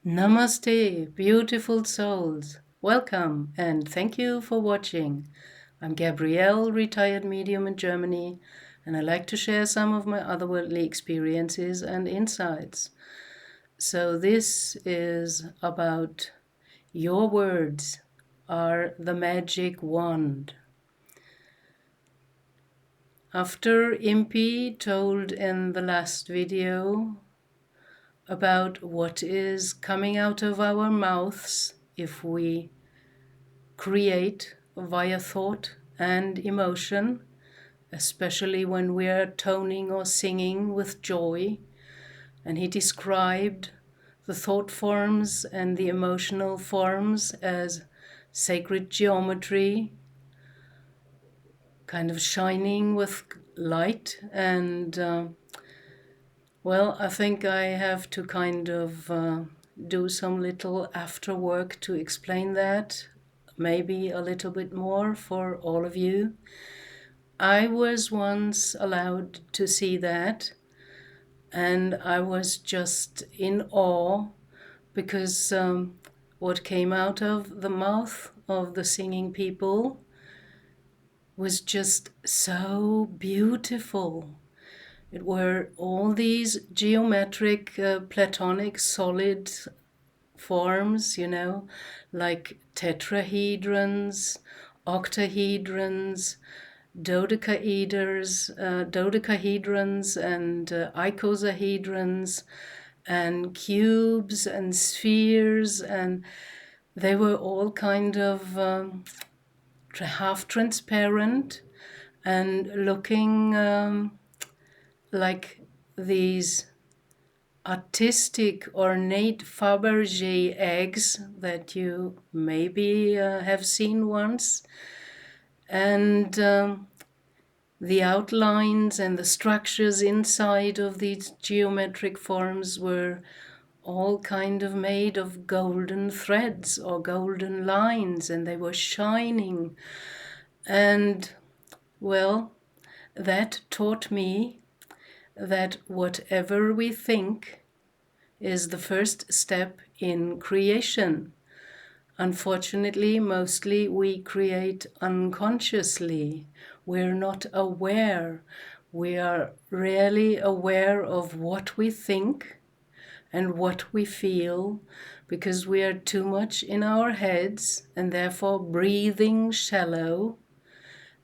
Namaste, beautiful souls. Welcome and thank you for watching. I'm Gabrielle, retired medium in Germany, and I like to share some of my otherworldly experiences and insights. So this is about your words are the magic wand. After Impy told in the last video about what is coming out of our mouths if we create via thought and emotion, especially when we are toning or singing with joy. And he described the thought forms and the emotional forms as sacred geometry, kind of shining with light. And well, I think I have to kind of do some little after work to explain that, maybe a little bit more for all of you. I was once allowed to see that, and I was just in awe because what came out of the mouth of the singing people was just so beautiful. It were all these geometric, platonic, solid forms, like tetrahedrons, octahedrons, dodecahedrons, and icosahedrons, and cubes and spheres, and they were all kind of half transparent and looking like these artistic, ornate Fabergé eggs that you maybe have seen once. And the outlines and the structures inside of these geometric forms were all kind of made of golden threads or golden lines, and they were shining. And, well, that taught me that whatever we think is the first step in creation. Unfortunately, mostly we create unconsciously. We're not aware. We are rarely aware of what we think and what we feel because we are too much in our heads and therefore breathing shallow.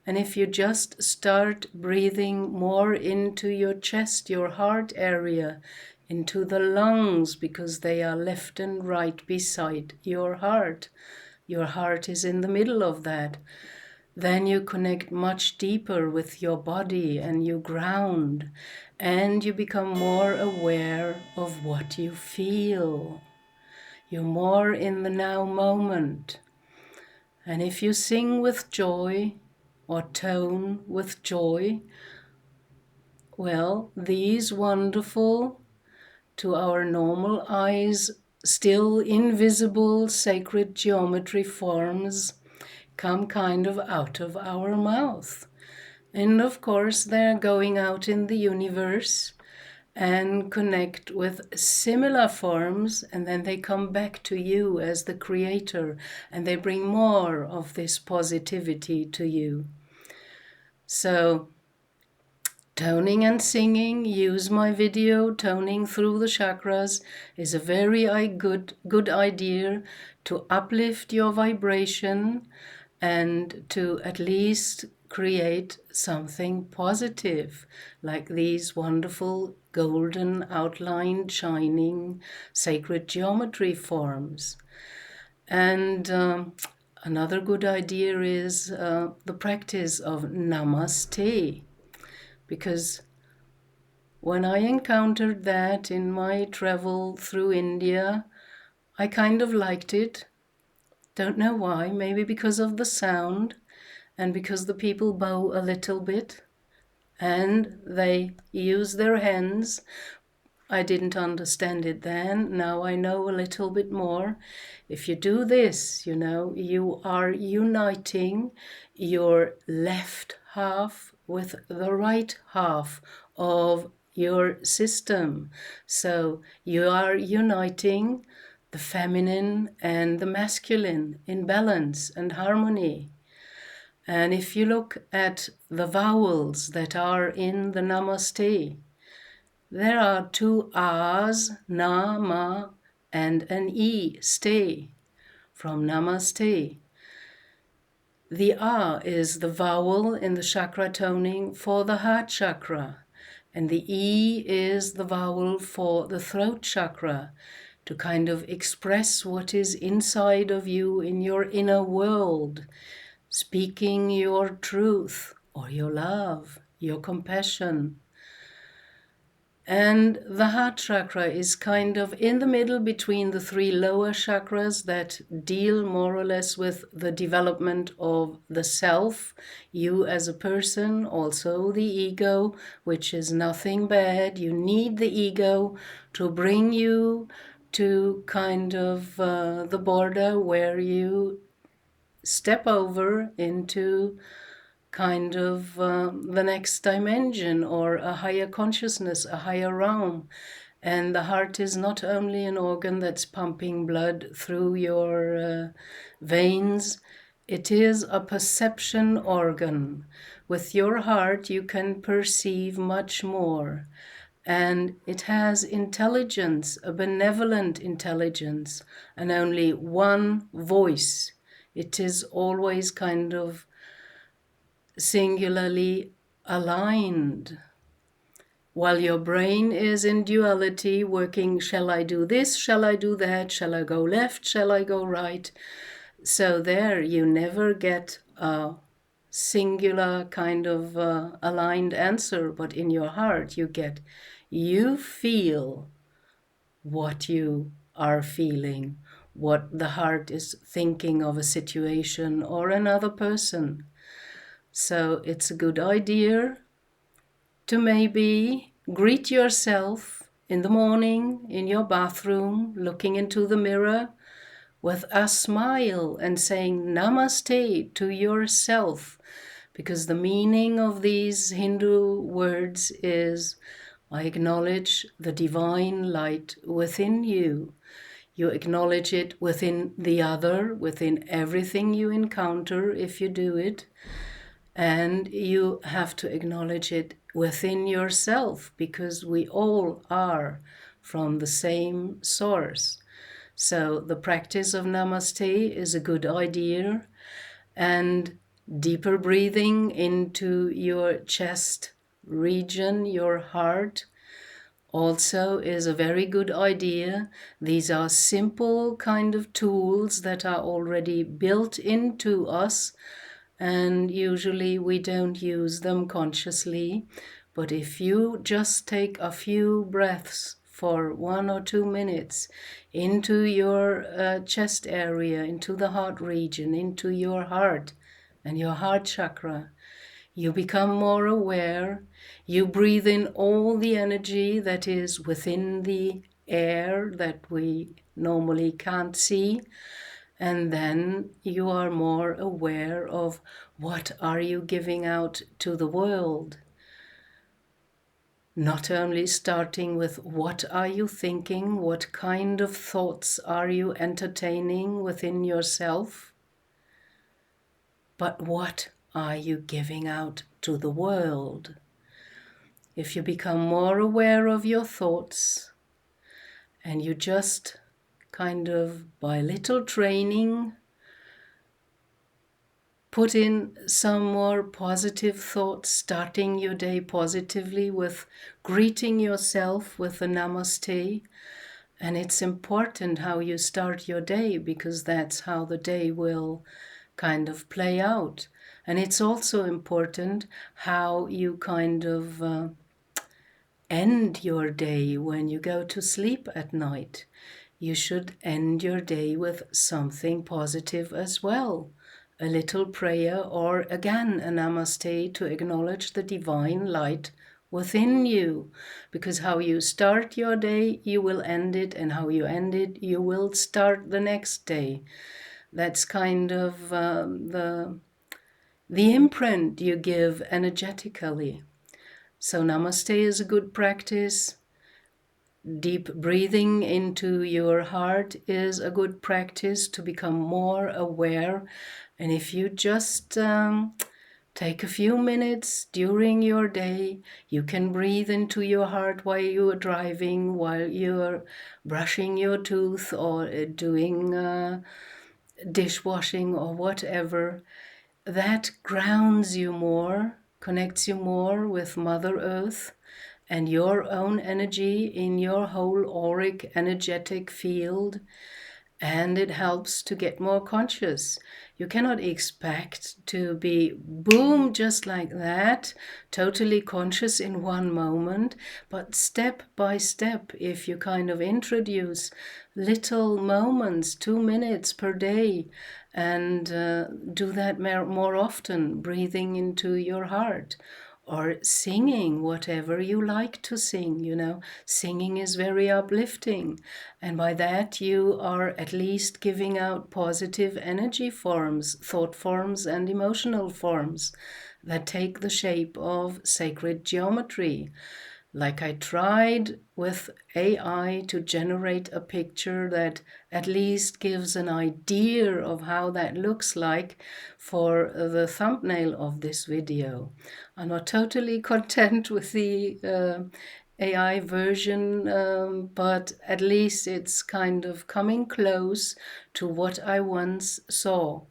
And if you just start breathing more into your chest, your heart area, into the lungs, because they are left and right beside your heart is in the middle of that, then you connect much deeper with your body and you ground and you become more aware of what you feel. You're more in the now moment. And if you sing with joy, or tone with joy, well, these wonderful, to our normal eyes, still invisible sacred geometry forms come kind of out of our mouth. And of course, they're going out in the universe and connect with similar forms, and then they come back to you as the creator, and they bring more of this positivity to you. So, toning and singing, use my video, Toning Through the Chakras, is a very good idea to uplift your vibration and to at least create something positive, like these wonderful golden outlined, shining, sacred geometry forms. And another good idea is the practice of Namaste, because when I encountered that in my travel through India, I kind of liked it. Don't know why, maybe because of the sound and because the people bow a little bit and they use their hands. I didn't understand it then. Now I know a little bit more. If you do this, you are uniting your left half with the right half of your system. So you are uniting the feminine and the masculine in balance and harmony. And if you look at the vowels that are in the Namaste, there are two A's, Na, Ma, and an E, stay, from Namaste. The A is the vowel in the chakra toning for the heart chakra, and the E is the vowel for the throat chakra, to kind of express what is inside of you in your inner world, speaking your truth or your love, your compassion. And the heart chakra is kind of in the middle between the three lower chakras that deal more or less with the development of the self, you as a person, also the ego, which is nothing bad. You need the ego to bring you to kind of the border where you step over into kind of the next dimension or a higher consciousness, a higher realm. And the heart is not only an organ that's pumping blood through your veins, it is a perception organ. With your heart, you can perceive much more. And it has intelligence, a benevolent intelligence, and only one voice. It is always kind of singularly aligned. While your brain is in duality, working, shall I do this, shall I do that, shall I go left, shall I go right? So there you never get a singular kind of aligned answer, but in your heart you feel what you are feeling, what the heart is thinking of a situation or another person. So it's a good idea to maybe greet yourself in the morning in your bathroom, looking into the mirror with a smile and saying Namaste to yourself, because the meaning of these Hindu words is I acknowledge the divine light within you. You acknowledge it within the other, within everything you encounter if you do it. And you have to acknowledge it within yourself, because we all are from the same source. So the practice of Namaste is a good idea, and deeper breathing into your chest region, your heart, also is a very good idea. These are simple kind of tools that are already built into us, and usually we don't use them consciously. But if you just take a few breaths for 1 or 2 minutes into your chest area, into the heart region, into your heart and your heart chakra, you become more aware. You breathe in all the energy that is within the air that we normally can't see. And then you are more aware of what are you giving out to the world. Not only starting with what are you thinking, what kind of thoughts are you entertaining within yourself, but what are you giving out to the world? If you become more aware of your thoughts and you just kind of by little training put in some more positive thoughts, starting your day positively with greeting yourself with a namaste. And it's important how you start your day, because that's how the day will kind of play out. And it's also important how you kind of end your day when you go to sleep at night. You should end your day with something positive as well. A little prayer, or again a namaste to acknowledge the divine light within you. Because how you start your day, you will end it, and how you end it, you will start the next day. That's kind of the imprint you give energetically. So namaste is a good practice. Deep breathing into your heart is a good practice to become more aware. And if you just take a few minutes during your day, you can breathe into your heart while you are driving, while you're brushing your tooth, or doing dishwashing or whatever. That grounds you more, connects you more with Mother Earth and your own energy in your whole auric energetic field, and it helps to get more conscious. You cannot expect to be boom just like that, totally conscious in one moment, but step by step, if you kind of introduce little moments, 2 minutes per day, and do that more often, breathing into your heart, or singing whatever you like to sing. Singing is very uplifting, and by that you are at least giving out positive energy forms, thought forms, and emotional forms that take the shape of sacred geometry. Like I tried with AI to generate a picture that at least gives an idea of how that looks like for the thumbnail of this video. I'm not totally content with the AI version, but at least it's kind of coming close to what I once saw.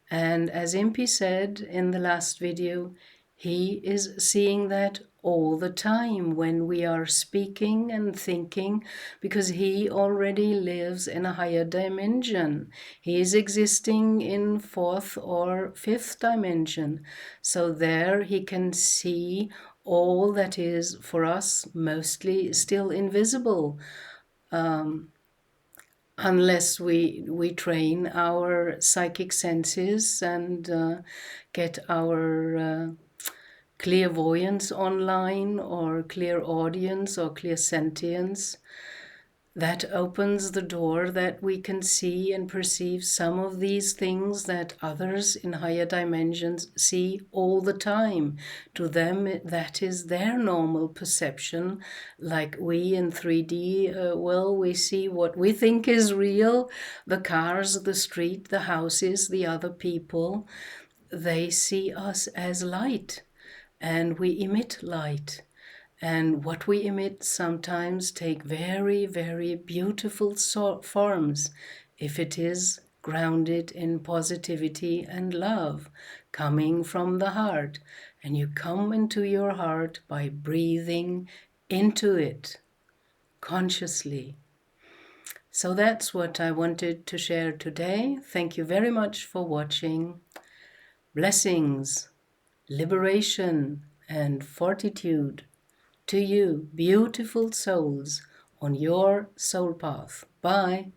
And as Impy said in the last video, he is seeing that all the time when we are speaking and thinking, because he already lives in a higher dimension. He is existing in fourth or fifth dimension. So there he can see all that is for us mostly still invisible. Unless we train our psychic senses and get our clairvoyance online, or clairaudience, or clairsentience, that opens the door that we can see and perceive some of these things that others in higher dimensions see all the time. To them, that is their normal perception. Like we in 3D, we see what we think is real, the cars, the street, the houses, the other people. They see us as light, and we emit light. And what we emit sometimes take very, very beautiful forms if it is grounded in positivity and love, coming from the heart. And you come into your heart by breathing into it consciously. So that's what I wanted to share today. Thank you very much for watching. Blessings, liberation, and fortitude to you, beautiful souls, on your soul path. Bye.